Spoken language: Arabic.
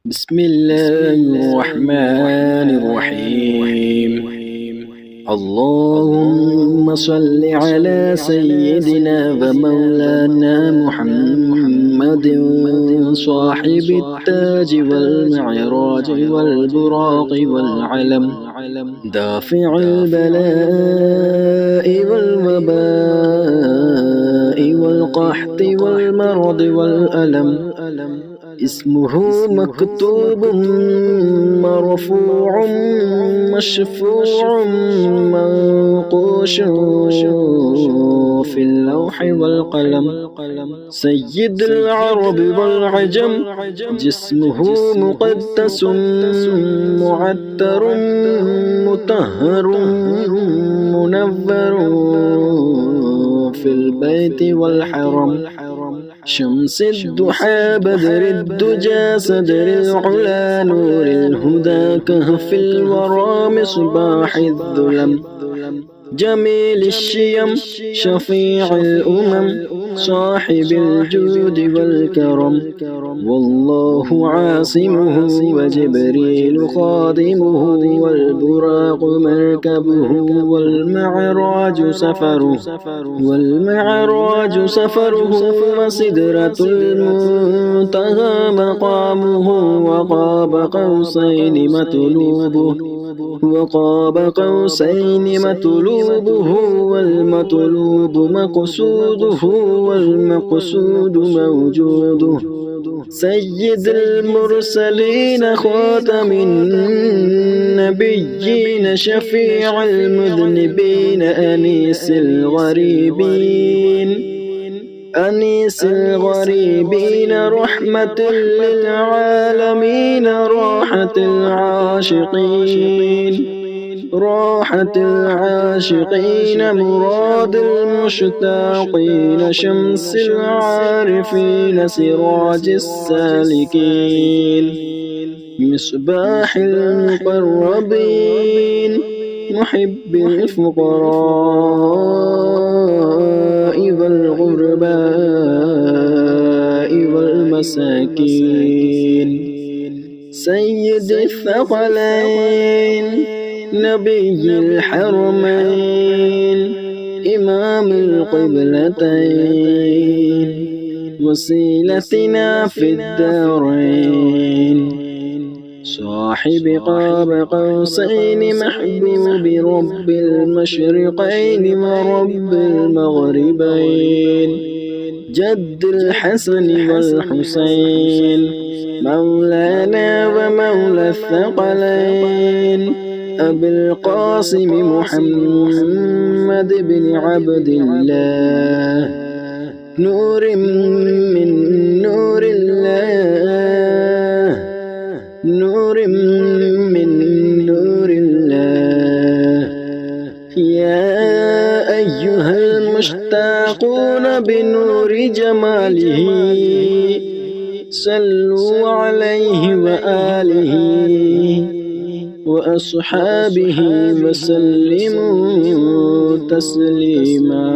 بسم الله الرحمن الرحيم. اللهم صل على سيدنا ومولانا محمد صاحب التاج والمعراج والبراق والعلم، دافع البلاء والوباء والقحط والمرض والألم، اسمه مكتوب مرفوع مشفوع منقوش في اللوح والقلم، سيد العرب والعجم، جسمه مقدس معتر مطهر منور في البيت والحرم، شمس الضحى بدر الدجى صدر العلا نور الهدى كهف الورى مصباح الظلم، جميل الشيم شفيع الأمم صاحب الجود والكرم، والله عاصمه وجبريل خادمه والبراق مركبه والمعراج سفره وسدرة المنتهى مقامه، وقاب قوسين مطلوبه والمطلوب مقصوده والمقصود موجوده، سيد المرسلين خاتم النبيين شفيع المذنبين أنيس الغريبين رحمة للعالمين، راحة العاشقين مراد المشتاقين، شمس العارفين سراج السالكين، مصباح المقربين محب الفقراء والغرباء والمساكين، سيد الثقلين نبي الحرمين إمام القبلتين، وسيلتنا في الدارين، صاحب قاب قوسين محبوب رب المشرقين ورب المغربين، جد الحسن والحسين مولانا ومولى الثقلين، أبي القاسم محمد بن عبد الله، نور من نور الله، نور من نور الله، يا أيها المشتاقون بنور جماله صلوا عليه وآله وأصحابه وسلموا تسليما.